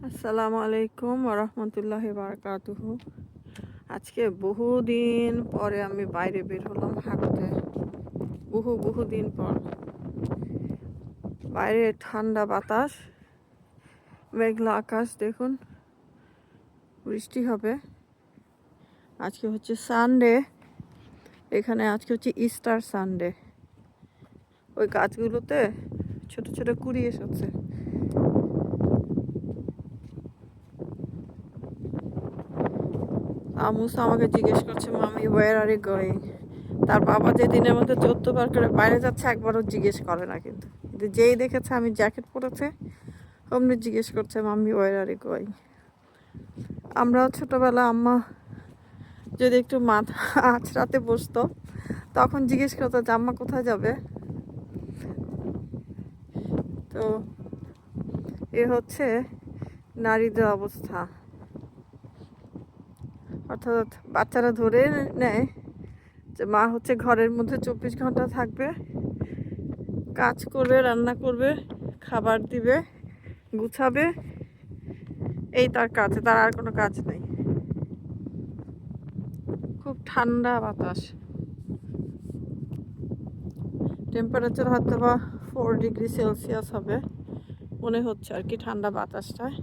আসসালামু আলাইকুম ওরহমতুল্লাহি বারাকাতুহু। আজকে বহুদিন পরে আমি বাইরে বের হলাম হাঁটতে। বহুদিন পর। বাইরে ঠান্ডা বাতাস, মেঘলা আকাশ, দেখুন বৃষ্টি হবে। আজকে হচ্ছে সানডে, এখানে আজকে হচ্ছে ইস্টার সানডে। ওই গাছগুলোতে ছোট ছোট কুড়ি এসেছে। আমুসা আমাকে জিজ্ঞেস করছে, মামি ওয়ার আর ইউ গোয়িং। তার বাবা যে দিনের মধ্যে 14 বার করে বাইরে যাচ্ছে একবারও জিজ্ঞেস করে না, কিন্তু যেই দেখেছে আমি জ্যাকেট পরেছে অমনি জিজ্ঞেস করছে, mummy where are you going. আমরাও ছোটোবেলা আম্মা যদি একটু মাথা আঁচড়াতে বসতো তখন জিজ্ঞেস করতো যে আম্মা কোথায় যাবে। তো এ হচ্ছে নারীদের অবস্থা, অর্থাৎ বাচ্চারা ধরে নেয় যে মা হচ্ছে ঘরের মধ্যে 24 ঘন্টা থাকবে, কাজ করবে, রান্না করবে, খাবার দিবে, গুছাবে, এই তার কাজ, তার আর কোনো কাজ নেই। খুব ঠান্ডা বাতাস, টেম্পারেচার হয়তো বা 4 ডিগ্রি সেলসিয়াস হবে মনে হচ্ছে আর কি। ঠান্ডা বাতাসটায়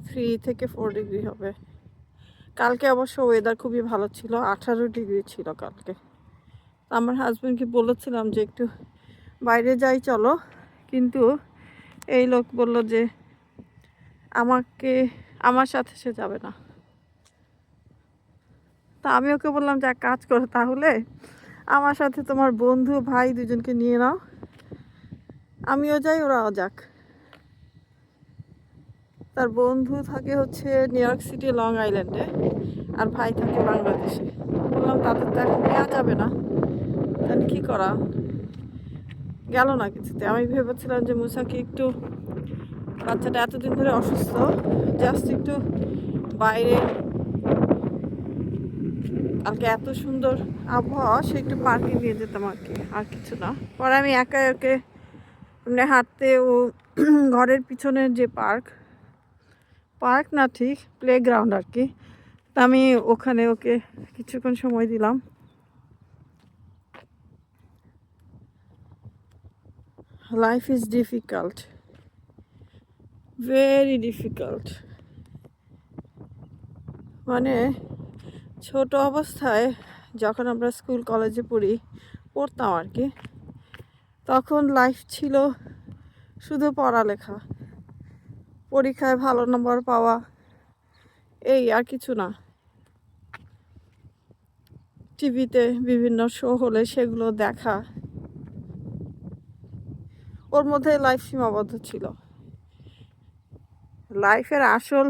3 থেকে 4 ডিগ্রি হবে। কালকে অবশ্য ওয়েদার খুবই ভালো ছিল, 18 ডিগ্রি ছিল কালকে। আমার হাজব্যান্ডকে বলেছিলাম যে একটু বাইরে যাই চলো, কিন্তু এই লোক বলল যে আমার সাথে সে যাবে না। তা আমি ওকে বললাম যে এক কাজ করো, তাহলে আমার সাথে তোমার বন্ধু ভাই দুজনকে নিয়ে নাও, আমিও যাই ওরাও যাক। তার বন্ধু থাকে হচ্ছে নিউ ইয়র্ক সিটি লং আইল্যান্ডে, আর ভাই থাকে বাংলাদেশে। বললাম তাদের তো এখন নেওয়া যাবে না, তাহলে কী করা, গেল না কিছুতে। আমি ভেবেছিলাম যে মুসাকে একটু, বাচ্চাটা এতদিন ধরে অসুস্থ, জাস্ট একটু বাইরে, কালকে এত সুন্দর আবহাওয়া, সে একটু পার্কে নিয়ে যেতাম আর কি, আর কিছু না। পরে আমি একা ওকে এমনি হাঁটতে, ও ঘরের পিছনের যে পার্ক না ঠিক প্লেগ্রাউন্ড আর কি, তা আমি ওখানে ওকে কিছুক্ষণ সময় দিলাম। Life is difficult, very difficult. মানে ছোট অবস্থায় যখন আমরা স্কুল কলেজে পড়তাম আর কি, তখন লাইফ ছিল শুধু পড়ালেখা, পরীক্ষায় ভালো নম্বর পাওয়া, এই আর কিছু না। টিভিতে বিভিন্ন শো হলে সেগুলো দেখা, ওর মধ্যে লাইফ সীমাবদ্ধ ছিল। লাইফের আসল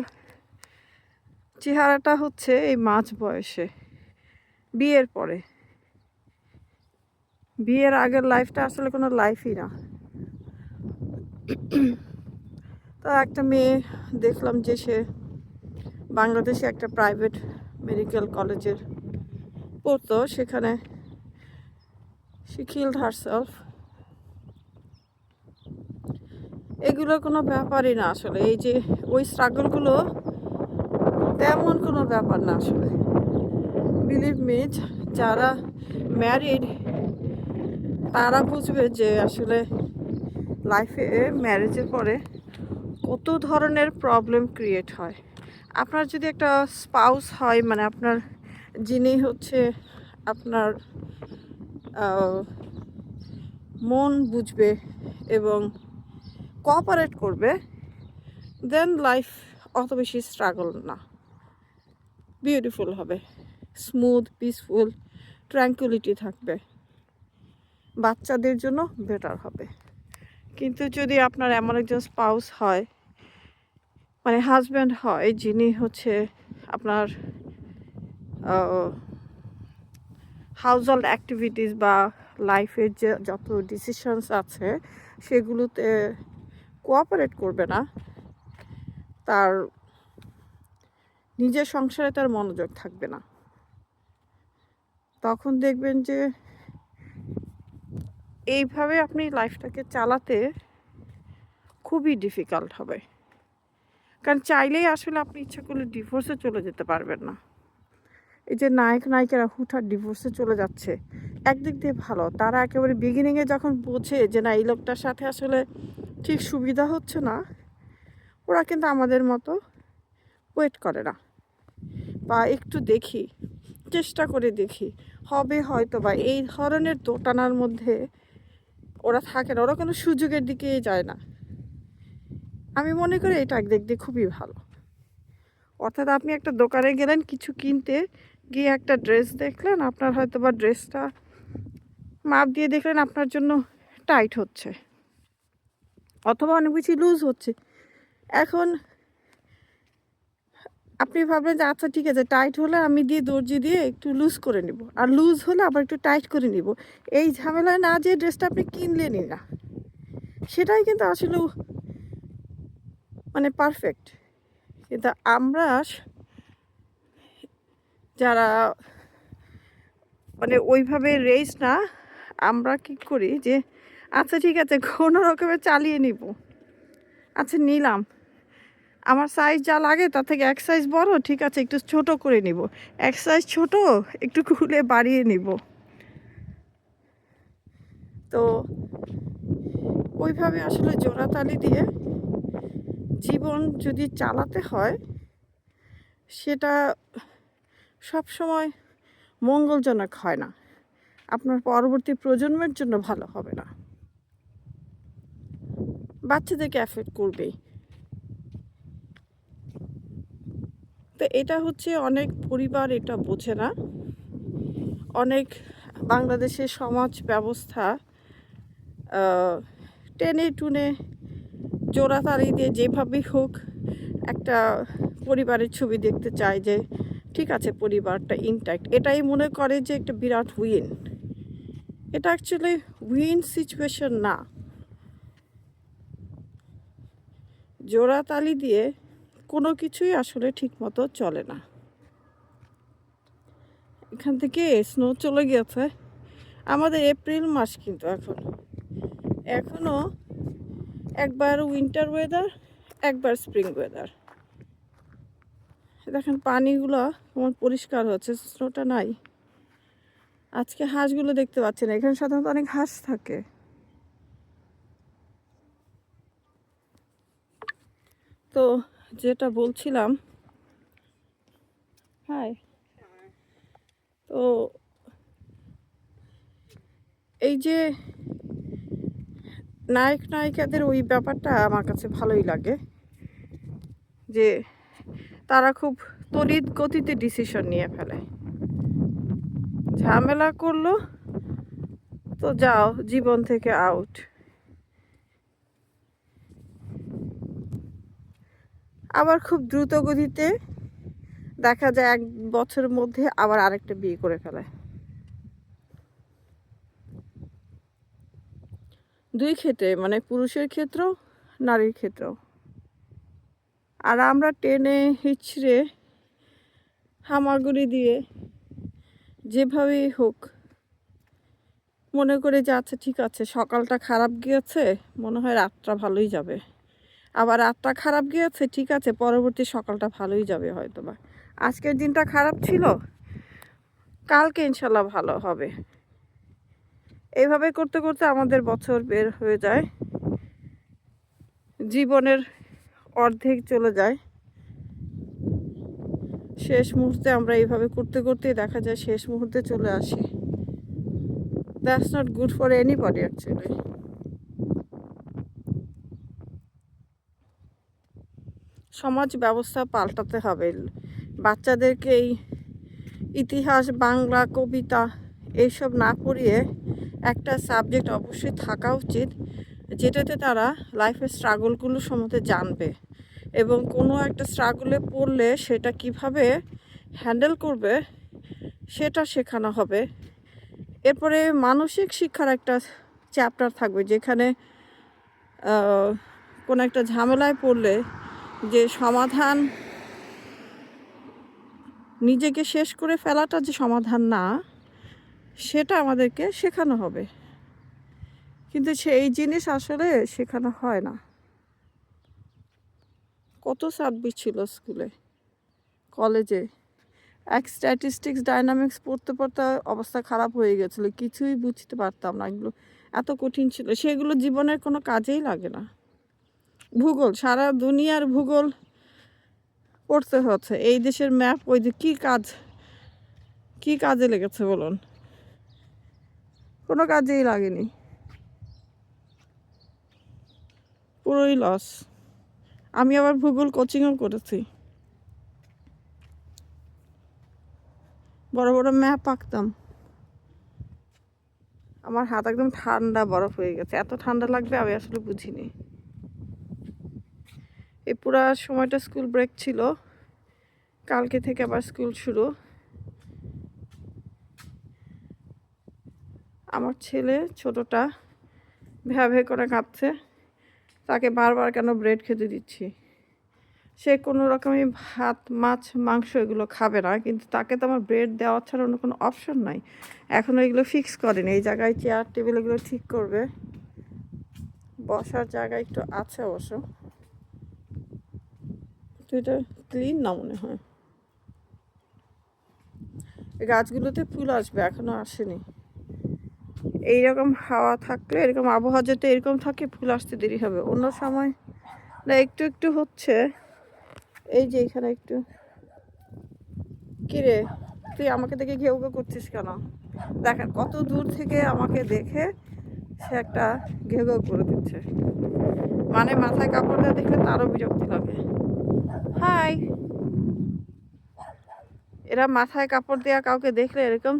চেহারাটা হচ্ছে এই মাঝ বয়সে, বিয়ের পরে। বিয়ের আগের লাইফটা আসলে কোনো লাইফই না। তো একটা মেয়ে দেখলাম যে সে বাংলাদেশে একটা প্রাইভেট মেডিকেল কলেজের পড়তো, সেখানে she killed herself। এগুলো কোনো ব্যাপারই না আসলে, এই যে ওই স্ট্রাগলগুলো তেমন কোনো ব্যাপার না আসলে। বিলিভ মি, যারা ম্যারিড তারা বুঝবে যে আসলে লাইফে ম্যারেজের পরে কত ধরনের প্রবলেম ক্রিয়েট হয়। আপনার যদি একটা স্পাউস হয়, মানে আপনার যিনি হচ্ছে আপনার মন বুঝবে এবং কোঅপারেট করবে, দেন লাইফ অত বেশি স্ট্রাগল না, বিউটিফুল হবে, স্মুথ, পিসফুল, ট্র্যাঙ্কুইলিটি থাকবে, বাচ্চাদের জন্য বেটার হবে। কিন্তু যদি আপনার এমন একজন স্পাউস হয়, মানে হাজব্যান্ড হয়, যিনি হচ্ছে আপনার হাউস হোল্ড অ্যাক্টিভিটিস বা লাইফের যে যত ডিসিশনস আছে সেগুলোতে কোঅপারেট করবে না, তার নিজের সংসারে তার মনোযোগ থাকবে না, তখন দেখবেন যে এইভাবে আপনি লাইফটাকে চালাতে খুবই ডিফিকাল্ট হবে। কারণ চাইলেই আসলে আপনি ইচ্ছা করলে ডিভোর্সে চলে যেতে পারবেন না। এই যে নায়ক নায়িকারা হুটহাট ডিভোর্সে চলে যাচ্ছে, একদিক দিয়ে ভালো, তারা একেবারে বিগিনিংয়ে যখন বোঝে যে না এই লোকটার সাথে আসলে ঠিক সুবিধা হচ্ছে না, ওরা কিন্তু আমাদের মতো ওয়েট করে না, বা একটু দেখি, চেষ্টা করে দেখি হবে হয়তো, বা এই ধরনের দোটানার মধ্যে ওরা থাকে না, ওরা কোনো সুযোগের দিকেই যায় না। আমি মনে করি এটা একদিক দিয়ে খুবই ভালো। অর্থাৎ আপনি একটা দোকানে গেলেন কিছু কিনতে, গিয়ে একটা ড্রেস দেখলেন, আপনার হয়তো বা ড্রেসটা মাপ দিয়ে দেখলেন আপনার জন্য টাইট হচ্ছে, অথবা অনেক বেশি লুজ হচ্ছে। এখন আপনি ভাবলেন যে আচ্ছা ঠিক আছে, টাইট হলে আমি দিয়ে দর্জি দিয়ে একটু লুজ করে নিব, আর লুজ হলে আবার একটু টাইট করে নিব। এই ঝামেলায় না যে ড্রেসটা আপনি কিনলেনই না, সেটাই কিন্তু আসলে মানে পারফেক্ট। কিন্তু আমরা যারা মানে ওইভাবে রেস না, আমরা কি করি যে আচ্ছা ঠিক আছে কোনো রকমে চালিয়ে নিব, আচ্ছা নিলাম, আমার সাইজ যা লাগে তার থেকে এক সাইজ বড়, ঠিক আছে একটু ছোট করে নিব, এক সাইজ ছোট একটু খুলে বাড়িয়ে নিব। তো ওইভাবে আসলে জোড়াতালি দিয়ে জীবন যদি চালাতে হয়, সেটা সব সময় মঙ্গলজনক হয় না, আপনার পরবর্তী প্রজন্মের জন্য ভালো হবে না, বাচ্চাদেরকে অ্যাফেক্ট করবেই। তো এটা হচ্ছে অনেক পরিবার এটা বোঝে না, অনেক বাংলাদেশের সমাজ ব্যবস্থা টেনে টুনে জোড়াতালি দিয়ে যেভাবেই হোক একটা পরিবারের ছবি দেখতে চায়, যে ঠিক আছে পরিবারটা ইনট্যাক্ট, এটাই মনে করে যে একটা বিরাট উইন। এটা অ্যাকচুয়ালি উইন সিচুয়েশন না। জোড়াতালি দিয়ে কোনো কিছুই আসলে ঠিকমতো চলে না। এখান থেকে স্নো চলে গিয়েছে, আমাদের এপ্রিল মাস কিন্তু এখনও একবার উইন্টার ওয়েদার, একবার স্প্রিং ওয়েদার। দেখেন পানিগুলো আমার পরিষ্কার হচ্ছে, স্নোটা নাই। আজকে হাঁসগুলো দেখতে পাচ্ছি না, এখানে সাধারণত অনেক হাঁস থাকে। তো যেটা বলছিলাম, হাই, তো এই যে নায়ক নায়িকাদের ওই ব্যাপারটা আমার কাছে ভালোই লাগে, যে তারা খুব তড়িৎ গতিতে ডিসিশন নিয়ে ফেলে। ঝামেলা করলো তো যাও জীবন থেকে আউট। আবার খুব দ্রুত গতিতে দেখা যায় 1 বছরের মধ্যে আবার আরেকটা বিয়ে করে ফেলে। দুই ক্ষেত্রে, মানে পুরুষের ক্ষেত্রেও নারীর ক্ষেত্রেও। আর আমরা টেনে হিচড়ে হামাগুড়ি দিয়ে যেভাবেই হোক মনে করে যে আচ্ছা ঠিক আছে সকালটা খারাপ গিয়েছে, মনে হয় রাতটা ভালোই যাবে, আবার রাতটা খারাপ গিয়েছে, ঠিক আছে পরবর্তী সকালটা ভালোই যাবে, হয়তো বা আজকের দিনটা খারাপ ছিল, কালকে ইনশাল্লাহ ভালো হবে। এইভাবে করতে করতে আমাদের বছর বের হয়ে যায়, জীবনের অর্ধেক চলে যায়, শেষ মুহূর্তে আমরা এইভাবে করতে করতেই দেখা যায় শেষ মুহূর্তে চলে আসি। That's not good for anybody actually. সমাজ ব্যবস্থা পাল্টাতে হবে, বাচ্চাদেরকে এই ইতিহাস, বাংলা, কবিতা এইসব না পড়িয়ে একটা সাবজেক্ট অবশ্যই থাকা উচিত, যেটাতে তারা লাইফের স্ট্রাগলগুলো সম্বন্ধে জানবে, এবং কোনো একটা স্ট্রাগলে পড়লে সেটা কিভাবে হ্যান্ডেল করবে সেটা শেখানো হবে। এরপরে মানসিক শিক্ষার একটা চ্যাপ্টার থাকবে, যেখানে কোনো একটা ঝামেলায় পড়লে যে সমাধান, নিজেকে শেষ করে ফেলাটা যে সমাধান না, সেটা আমাদেরকে শেখানো হবে। কিন্তু সেই জিনিস আসলে শেখানো হয় না। কত সাবজেক্ট ছিল স্কুলে, কলেজে। এক স্ট্যাটিস্টিক্স ডায়নামিক্স পড়তে পড়তে অবস্থা খারাপ হয়ে গেছিলো, কিছুই বুঝতে পারতাম না, এগুলো এত কঠিন ছিল, সেগুলো জীবনের কোনো কাজেই লাগে না। ভূগোল, সারা দুনিয়ার ভূগোল পড়তে হচ্ছে, এই দেশের ম্যাপ ওই যে কী কাজে লেগেছে বলুন? কোনো কাজেই লাগেনি, পুরোই লস। আমি আবার ভূগোল কোচিংও করেছি, বড় বড় ম্যাপ আঁকতাম। আমার হাত একদম ঠান্ডা বরফ হয়ে গেছে, এত ঠান্ডা লাগবে আমি আসলে বুঝিনি। এই পুরা সময়টা স্কুল ব্রেক ছিল, কালকে থেকে আবার স্কুল শুরু। আমার ছেলে ছোটটা ভ্যা করে কাঁদছে, তাকে বারবার কেন ব্রেড খেতে দিচ্ছি। সে কোনো রকমই ভাত মাছ মাংস এগুলো খাবে না, কিন্তু তাকে তো আমার ব্রেড দেওয়া ছাড়া অন্য কোনো অপশন নাই। এখনও এগুলো ফিক্স করেনি, এই জায়গায় চেয়ার টেবিল এগুলো ঠিক করবে, বসার জায়গা একটু আছে অবশ্য, তো এটা ক্লিন না মনে হয়। গাছগুলোতে ফুল আসবে, এখনও আসেনি। এইরকম হাওয়া থাকলে, এরকম আবহাওয়া যদি এরকম থাকে, ফুল আসতে দেরি হবে। অন্য সময় না একটু একটু হচ্ছে, এই যে এখানে একটু। কিরে, তুই আমাকে দেখে ঘেউ ঘেউ করছিস কেন? দেখেন কত দূর থেকে আমাকে দেখে সে একটা ঘেউ ঘেউ করে দিচ্ছে, মানে মাথায় কাপড় দেওয়া দেখলে তারও বিরক্তি লাগে। হাই, এরা মাথায় কাপড় দেওয়া কাউকে দেখলে এরকম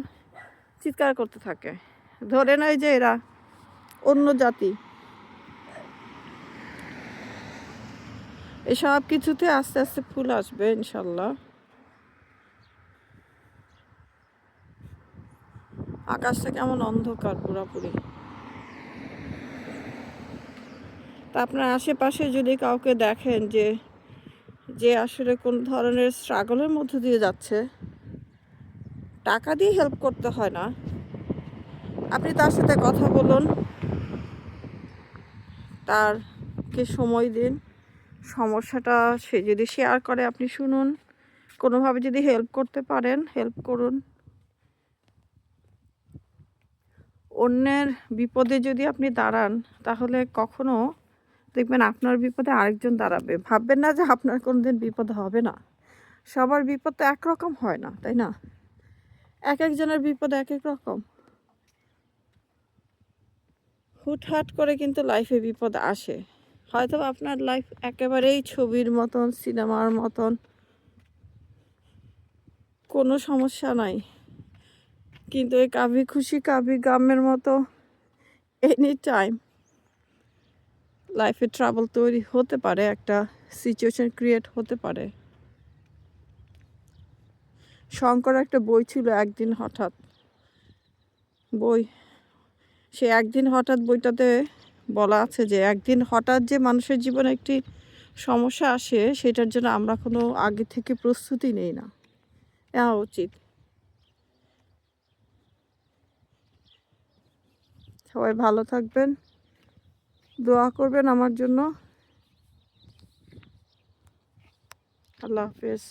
চিৎকার করতে থাকে, ধরে নয় যে এরা অন্য জাতি। এসব কিছুতে আস্তে আস্তে ফুল আসবে ইনশাল্লাহ। আকাশটা কেমন অন্ধকার পুরোপুরি। তা আপনার আশেপাশে যদি কাউকে দেখেন যে আসলে কোন ধরনের স্ট্রাগলের মধ্যে দিয়ে যাচ্ছে, টাকা দিয়ে হেল্প করতে হয় না, আপনি তার সাথে কথা বলুন, তারকে সময় দিন, সমস্যাটা সে যদি শেয়ার করে আপনি শুনুন, কোনোভাবে যদি হেল্প করতে পারেন হেল্প করুন। অন্যের বিপদে যদি আপনি দাঁড়ান, তাহলে কখনো দেখবেন আপনার বিপদে আরেকজন দাঁড়াবে। ভাববেন না যে আপনার কোনোদিন বিপদ হবে না, সবার বিপদ তো একরকম হয় না, তাই না? এক একজনের বিপদ এক এক রকম। হুটহাট করে কিন্তু লাইফে বিপদ আসে, হয়তো আপনার লাইফ একেবারেই ছবির মতন, সিনেমার মতন, কোনো সমস্যা নাই, কিন্তু এই কাভি খুশি কাভি গামের মতো এনি টাইম লাইফে ট্রাবল তৈরি হতে পারে, একটা সিচুয়েশন ক্রিয়েট হতে পারে। শঙ্কর একটা বই ছিল, একদিন হঠাৎ বই, সে একদিন হঠাৎ বইটাতে বলা আছে যে একদিন হঠাৎ যে মানুষের জীবনে একটি সমস্যা আসে, সেটার জন্য আমরা কোনো আগে থেকে প্রস্তুতি নেই না, নেওয়া উচিত। সবাই ভালো থাকবেন, দোয়া করবেন আমার জন্য। আল্লাহ হাফেজ।